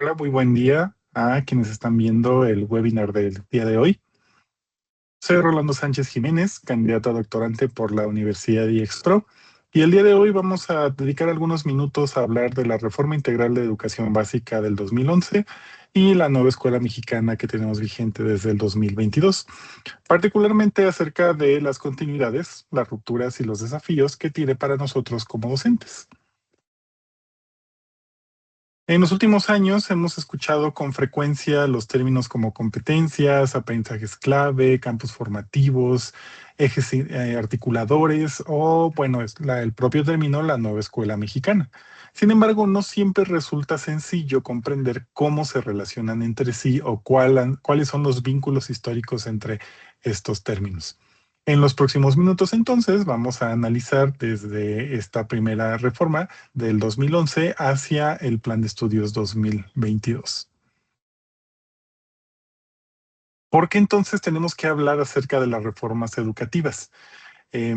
Hola, muy buen día a quienes están viendo el webinar del día de hoy. Soy Rolando Sánchez Jiménez, candidato a doctorante por la Universidad IEXPRO, y el día de hoy vamos a dedicar algunos minutos a hablar de la Reforma Integral de Educación Básica del 2011 y la nueva escuela mexicana que tenemos vigente desde el 2022, particularmente acerca de las continuidades, las rupturas y los desafíos que tiene para nosotros como docentes. En los últimos años hemos escuchado con frecuencia los términos como competencias, aprendizajes clave, campos formativos, ejes articuladores o, bueno, el propio término, la nueva escuela mexicana. Sin embargo, no siempre resulta sencillo comprender cómo se relacionan entre sí o cuáles son los vínculos históricos entre estos términos. En los próximos minutos, entonces, vamos a analizar desde esta primera reforma del 2011 hacia el Plan de Estudios 2022. ¿Por qué entonces tenemos que hablar acerca de las reformas educativas? Eh,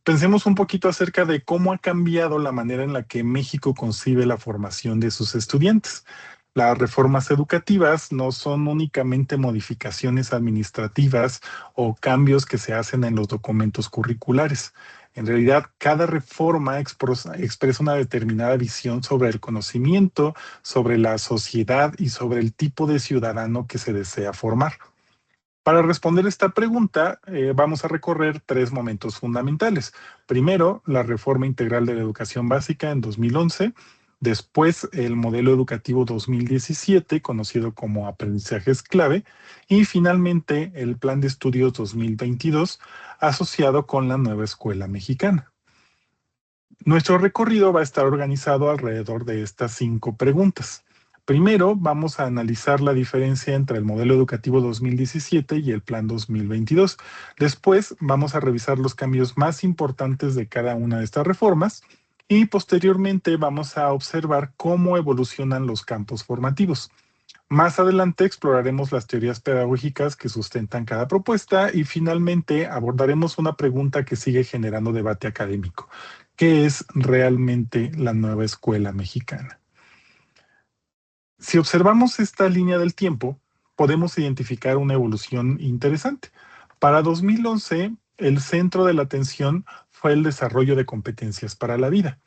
Pensemos un poquito acerca de cómo ha cambiado la manera en la que México concibe la formación de sus estudiantes. Las reformas educativas no son únicamente modificaciones administrativas o cambios que se hacen en los documentos curriculares. En realidad, cada reforma expresa una determinada visión sobre el conocimiento, sobre la sociedad y sobre el tipo de ciudadano que se desea formar. Para responder esta pregunta, vamos a recorrer tres momentos fundamentales. Primero, la reforma integral de la educación básica en 2011. Después, el modelo educativo 2017, conocido como aprendizajes clave. Y finalmente, el plan de estudios 2022, asociado con la nueva escuela mexicana. Nuestro recorrido va a estar organizado alrededor de estas cinco preguntas. Primero, vamos a analizar la diferencia entre el modelo educativo 2017 y el plan 2022. Después, vamos a revisar los cambios más importantes de cada una de estas reformas y posteriormente vamos a observar cómo evolucionan los campos formativos. Más adelante exploraremos las teorías pedagógicas que sustentan cada propuesta y finalmente abordaremos una pregunta que sigue generando debate académico. ¿Qué es realmente la nueva escuela mexicana? Si observamos esta línea del tiempo, podemos identificar una evolución interesante. Para 2011, el centro de la atención fue el desarrollo de competencias para la vida.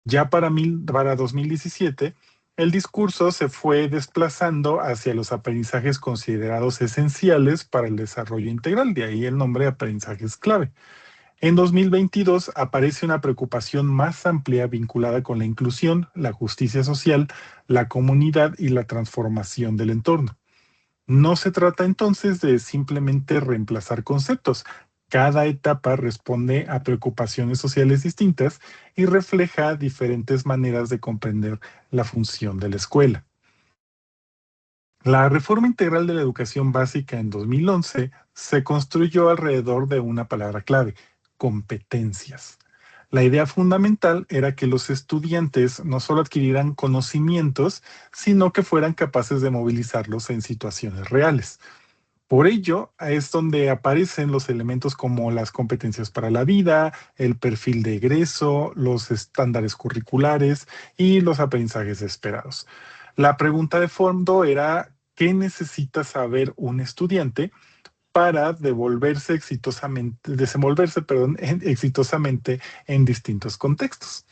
Ya para 2017, el discurso se fue desplazando hacia los aprendizajes considerados esenciales para el desarrollo integral, de ahí el nombre aprendizajes clave. En 2022 aparece una preocupación más amplia vinculada con la inclusión, la justicia social, la comunidad y la transformación del entorno. No se trata entonces de simplemente reemplazar conceptos. Cada etapa responde a preocupaciones sociales distintas y refleja diferentes maneras de comprender la función de la escuela. La reforma integral de la educación básica en 2011 se construyó alrededor de una palabra clave: competencias. La idea fundamental era que los estudiantes no solo adquirieran conocimientos, sino que fueran capaces de movilizarlos en situaciones reales. Por ello, es donde aparecen los elementos como las competencias para la vida, el perfil de egreso, los estándares curriculares y los aprendizajes esperados. La pregunta de fondo era: ¿qué necesita saber un estudiante para desenvolverse, exitosamente en distintos contextos?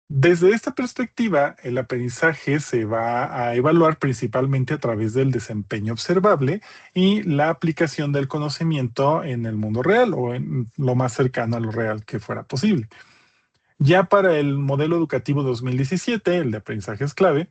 Desde esta perspectiva, el aprendizaje se va a evaluar principalmente a través del desempeño observable y la aplicación del conocimiento en el mundo real o en lo más cercano a lo real que fuera posible. Ya para el modelo educativo 2017, el de aprendizajes clave,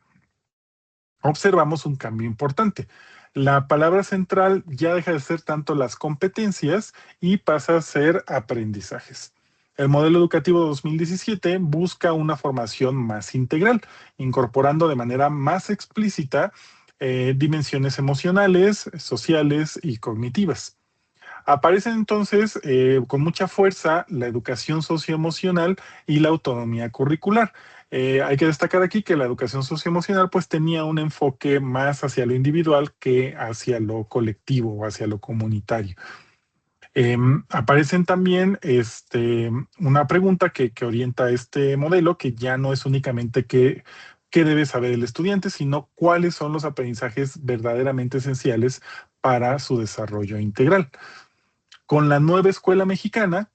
observamos un cambio importante. La palabra central ya deja de ser tanto las competencias y pasa a ser aprendizajes. El modelo educativo 2017 busca una formación más integral, incorporando de manera más explícita dimensiones emocionales, sociales y cognitivas. Aparecen entonces con mucha fuerza la educación socioemocional y la autonomía curricular. Hay que destacar aquí que la educación socioemocional pues tenía un enfoque más hacia lo individual que hacia lo colectivo o hacia lo comunitario. Aparecen también una pregunta que orienta este modelo, que ya no es únicamente qué debe saber el estudiante, sino cuáles son los aprendizajes verdaderamente esenciales para su desarrollo integral. Con la nueva escuela mexicana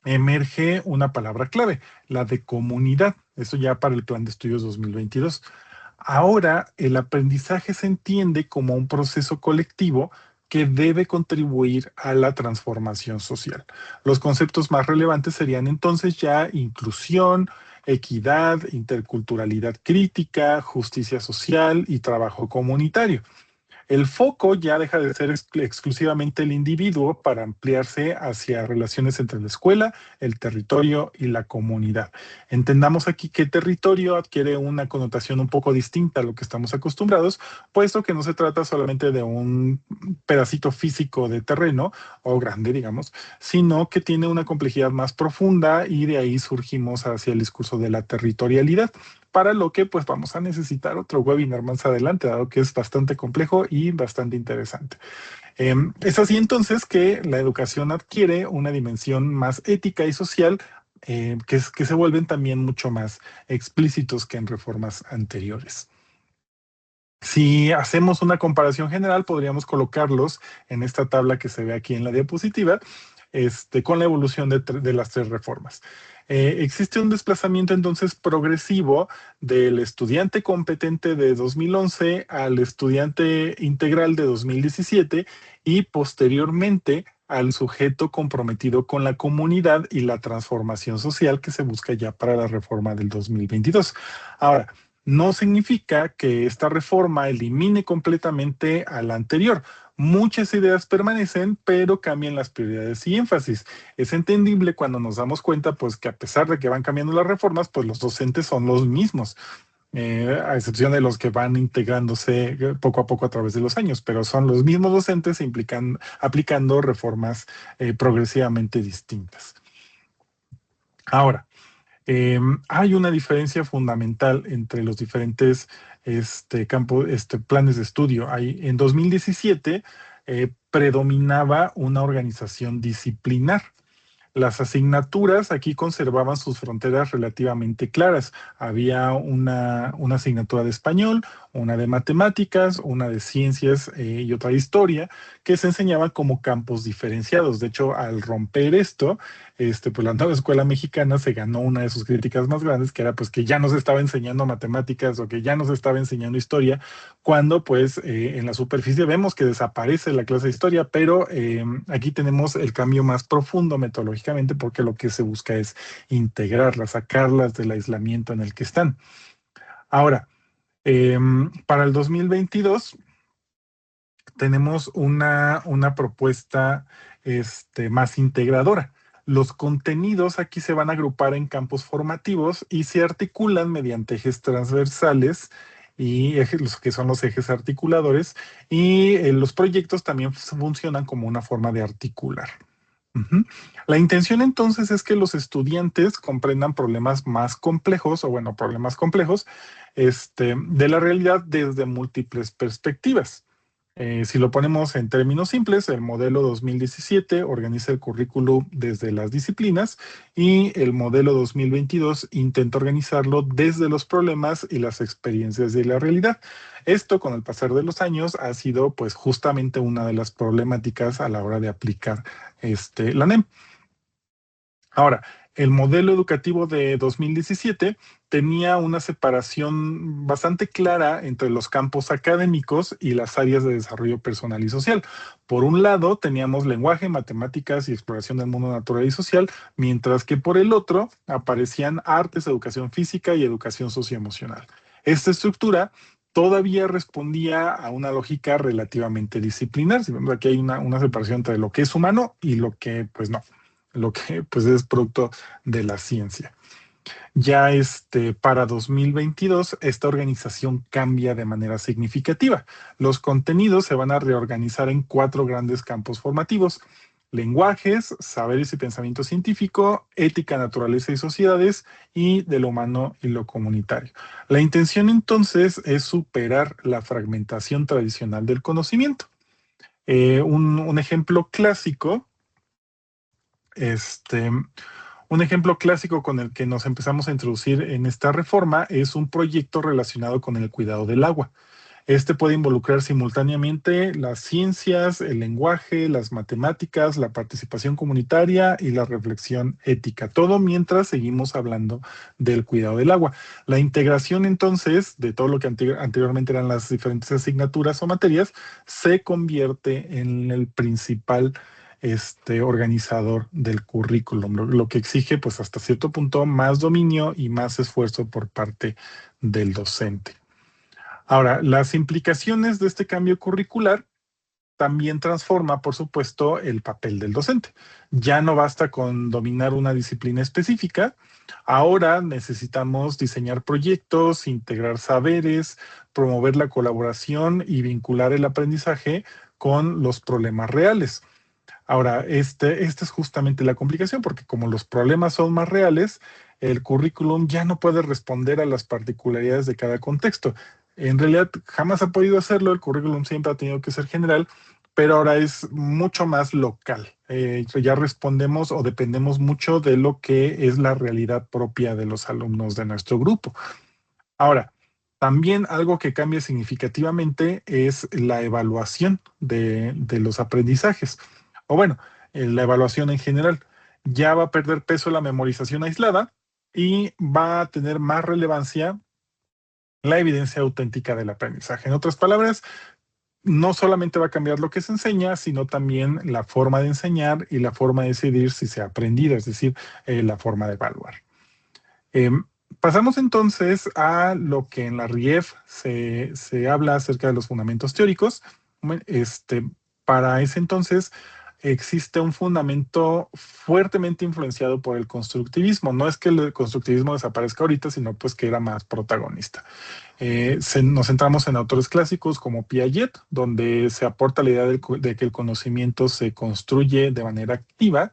emerge una palabra clave, la de comunidad. Eso ya para el Plan de Estudios 2022. Ahora, el aprendizaje se entiende como un proceso colectivo que debe contribuir a la transformación social. Los conceptos más relevantes serían entonces ya inclusión, equidad, interculturalidad crítica, justicia social y trabajo comunitario. El foco ya deja de ser exclusivamente el individuo para ampliarse hacia relaciones entre la escuela, el territorio y la comunidad. Entendamos aquí que territorio adquiere una connotación un poco distinta a lo que estamos acostumbrados, puesto que no se trata solamente de un pedacito físico de terreno o grande, digamos, sino que tiene una complejidad más profunda y de ahí surgimos hacia el discurso de la territorialidad, para lo que pues vamos a necesitar otro webinar más adelante, dado que es bastante complejo y bastante interesante. Es así entonces que la educación adquiere una dimensión más ética y social, que se vuelven también mucho más explícitos que en reformas anteriores. Si hacemos una comparación general, podríamos colocarlos en esta tabla que se ve aquí en la diapositiva, con la evolución de las tres reformas. Existe un desplazamiento entonces progresivo del estudiante competente de 2011 al estudiante integral de 2017 y posteriormente al sujeto comprometido con la comunidad y la transformación social que se busca ya para la reforma del 2022. Ahora, no significa que esta reforma elimine completamente a la anterior. Muchas ideas permanecen, pero cambian las prioridades y énfasis. Es entendible cuando nos damos cuenta, pues, que a pesar de que van cambiando las reformas, pues los docentes son los mismos, a excepción de los que van integrándose poco a poco a través de los años, pero son los mismos docentes aplicando reformas progresivamente distintas. Ahora, hay una diferencia fundamental entre los diferentes planes de estudio. En 2017 predominaba una organización disciplinar. Las asignaturas aquí conservaban sus fronteras relativamente claras. Había una asignatura de español, una de matemáticas, una de ciencias y otra de historia, que se enseñaban como campos diferenciados. De hecho, al romper esto, pues la nueva escuela mexicana se ganó una de sus críticas más grandes, que era pues que ya no se estaba enseñando matemáticas o que ya no se estaba enseñando historia, cuando pues en la superficie vemos que desaparece la clase de historia, pero aquí tenemos el cambio más profundo metodológicamente porque lo que se busca es integrarlas, sacarlas del aislamiento en el que están. Ahora, para el 2022 tenemos una propuesta más integradora. Los contenidos aquí se van a agrupar en campos formativos y se articulan mediante ejes transversales y los que son los ejes articuladores, y los proyectos también funcionan como una forma de articular. Ujú. La intención entonces es que los estudiantes comprendan problemas más complejos, o bueno, problemas complejos, de la realidad desde múltiples perspectivas. Si lo ponemos en términos simples, el modelo 2017 organiza el currículo desde las disciplinas y el modelo 2022 intenta organizarlo desde los problemas y las experiencias de la realidad. Esto, con el pasar de los años, ha sido pues justamente una de las problemáticas a la hora de aplicar la NEM. Ahora, el modelo educativo de 2017 tenía una separación bastante clara entre los campos académicos y las áreas de desarrollo personal y social. Por un lado, teníamos lenguaje, matemáticas y exploración del mundo natural y social, mientras que por el otro aparecían artes, educación física y educación socioemocional. Esta estructura todavía respondía a una lógica relativamente disciplinar. Si vemos aquí hay una separación entre lo que es humano y lo que, pues no, lo que pues es producto de la ciencia. Ya para 2022, esta organización cambia de manera significativa. Los contenidos se van a reorganizar en 4 grandes campos formativos: lenguajes, saberes y pensamiento científico, ética, naturaleza y sociedades, y de lo humano y lo comunitario. La intención entonces es superar la fragmentación tradicional del conocimiento. Un ejemplo clásico, este, Un ejemplo clásico con el que nos empezamos a introducir en esta reforma es un proyecto relacionado con el cuidado del agua. Este puede involucrar simultáneamente las ciencias, el lenguaje, las matemáticas, la participación comunitaria y la reflexión ética, todo mientras seguimos hablando del cuidado del agua. La integración entonces de todo lo que anteriormente eran las diferentes asignaturas o materias se convierte en el principal organizador del currículum, lo que exige pues hasta cierto punto más dominio y más esfuerzo por parte del docente. Ahora, las implicaciones de este cambio curricular también transforma, por supuesto, el papel del docente. Ya no basta con dominar una disciplina específica, ahora necesitamos diseñar proyectos, integrar saberes, promover la colaboración y vincular el aprendizaje con los problemas reales. Ahora, esta es justamente la complicación, porque como los problemas son más reales, el currículum ya no puede responder a las particularidades de cada contexto. En realidad, jamás ha podido hacerlo, el currículum siempre ha tenido que ser general, pero ahora es mucho más local. Ya respondemos o dependemos mucho de lo que es la realidad propia de los alumnos de nuestro grupo. Ahora, también algo que cambia significativamente es la evaluación de los aprendizajes, o bueno, la evaluación en general. Ya va a perder peso la memorización aislada y va a tener más relevancia la evidencia auténtica del aprendizaje. En otras palabras, no solamente va a cambiar lo que se enseña, sino también la forma de enseñar y la forma de decidir si se ha aprendido, es decir, la forma de evaluar. Eh, Pasamos entonces a lo que en la RIEF se habla acerca de los fundamentos teóricos. Bueno, para ese entonces existe un fundamento fuertemente influenciado por el constructivismo. No es que el constructivismo desaparezca ahorita, sino pues que era más protagonista. Nos centramos en autores clásicos como Piaget, donde se aporta la idea de que el conocimiento se construye de manera activa.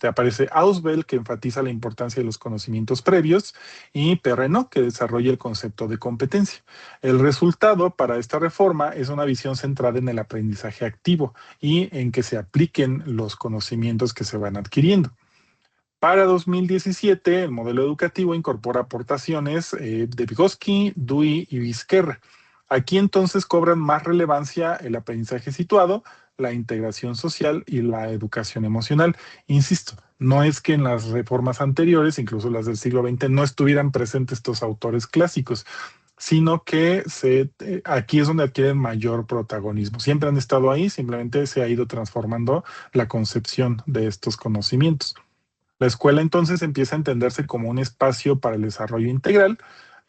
Aparece Ausubel, que enfatiza la importancia de los conocimientos previos, y Perrenot, que desarrolla el concepto de competencia. El resultado para esta reforma es una visión centrada en el aprendizaje activo y en que se apliquen los conocimientos que se van adquiriendo. Para 2017, el modelo educativo incorpora aportaciones de Vygotsky, Dewey y Vizquerra. Aquí entonces cobran más relevancia el aprendizaje situado, la integración social y la educación emocional. Insisto, no es que en las reformas anteriores, incluso las del siglo XX, no estuvieran presentes estos autores clásicos, sino que aquí es donde adquieren mayor protagonismo. Siempre han estado ahí, simplemente se ha ido transformando la concepción de estos conocimientos. La escuela entonces empieza a entenderse como un espacio para el desarrollo integral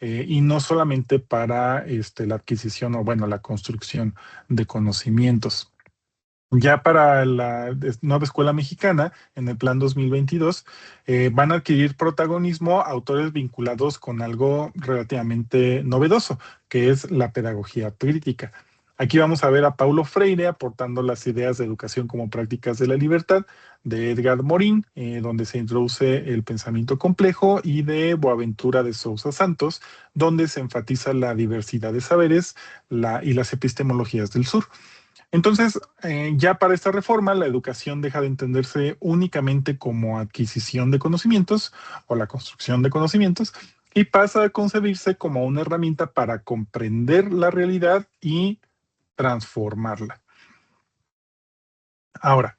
y no solamente para la adquisición o, bueno, la construcción de conocimientos. Ya para la nueva escuela mexicana, en el plan 2022, van a adquirir protagonismo autores vinculados con algo relativamente novedoso, que es la pedagogía crítica. Aquí vamos a ver a Paulo Freire aportando las ideas de educación como prácticas de la libertad, de Edgar Morin, donde se introduce el pensamiento complejo, y de Boaventura de Sousa Santos, donde se enfatiza la diversidad de saberes y las epistemologías del sur. Entonces, ya para esta reforma, la educación deja de entenderse únicamente como adquisición de conocimientos o la construcción de conocimientos y pasa a concebirse como una herramienta para comprender la realidad y transformarla. Ahora,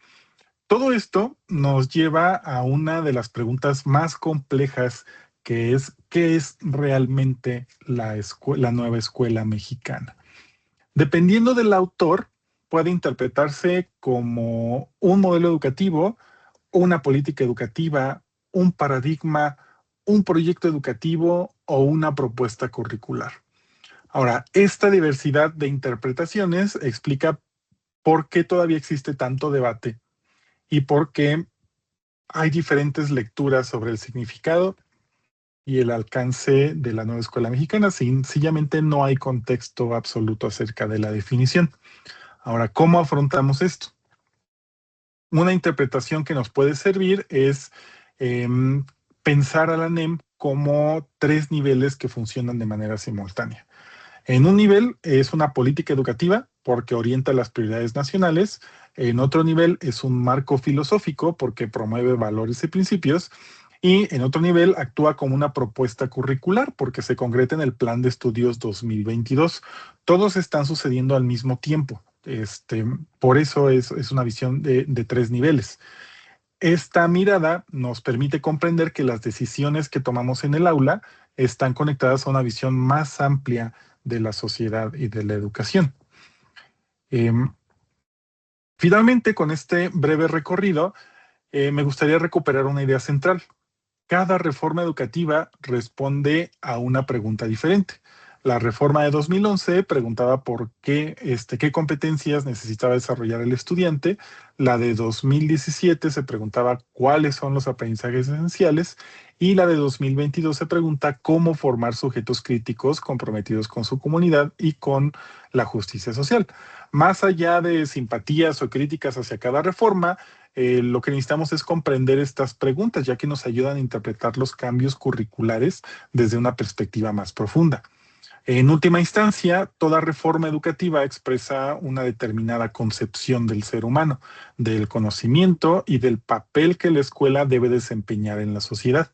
todo esto nos lleva a una de las preguntas más complejas, que es: ¿qué es realmente la nueva escuela mexicana? Dependiendo del autor, puede interpretarse como un modelo educativo, una política educativa, un paradigma, un proyecto educativo o una propuesta curricular. Ahora, esta diversidad de interpretaciones explica por qué todavía existe tanto debate y por qué hay diferentes lecturas sobre el significado y el alcance de la nueva escuela mexicana. Sencillamente no hay contexto absoluto acerca de la definición. Ahora, ¿cómo afrontamos esto? Una interpretación que nos puede servir es pensar a la NEM como tres niveles que funcionan de manera simultánea. En un nivel es una política educativa porque orienta las prioridades nacionales. En otro nivel es un marco filosófico porque promueve valores y principios. Y en otro nivel actúa como una propuesta curricular porque se concreta en el Plan de Estudios 2022. Todos están sucediendo al mismo tiempo. Por eso es una visión de tres niveles. Esta mirada nos permite comprender que las decisiones que tomamos en el aula están conectadas a una visión más amplia de la sociedad y de la educación. Em, Finalmente, con este breve recorrido, me gustaría recuperar una idea central. Cada reforma educativa responde a una pregunta diferente. La reforma de 2011 preguntaba por qué competencias necesitaba desarrollar el estudiante. La de 2017 se preguntaba cuáles son los aprendizajes esenciales. Y la de 2022 se pregunta cómo formar sujetos críticos comprometidos con su comunidad y con la justicia social. Más allá de simpatías o críticas hacia cada reforma, lo que necesitamos es comprender estas preguntas, ya que nos ayudan a interpretar los cambios curriculares desde una perspectiva más profunda. En última instancia, toda reforma educativa expresa una determinada concepción del ser humano, del conocimiento y del papel que la escuela debe desempeñar en la sociedad.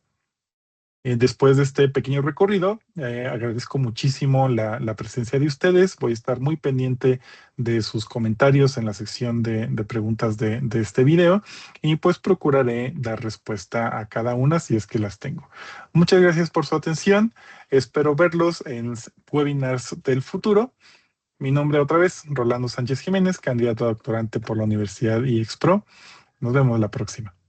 Después de este pequeño recorrido, agradezco muchísimo la presencia de ustedes. Voy a estar muy pendiente de sus comentarios en la sección de preguntas de este video y pues procuraré dar respuesta a cada una si es que las tengo. Muchas gracias por su atención. Espero verlos en webinars del futuro. Mi nombre otra vez, Rolando Sánchez Jiménez, candidato a doctorante por la Universidad IEXPRO. Nos vemos la próxima.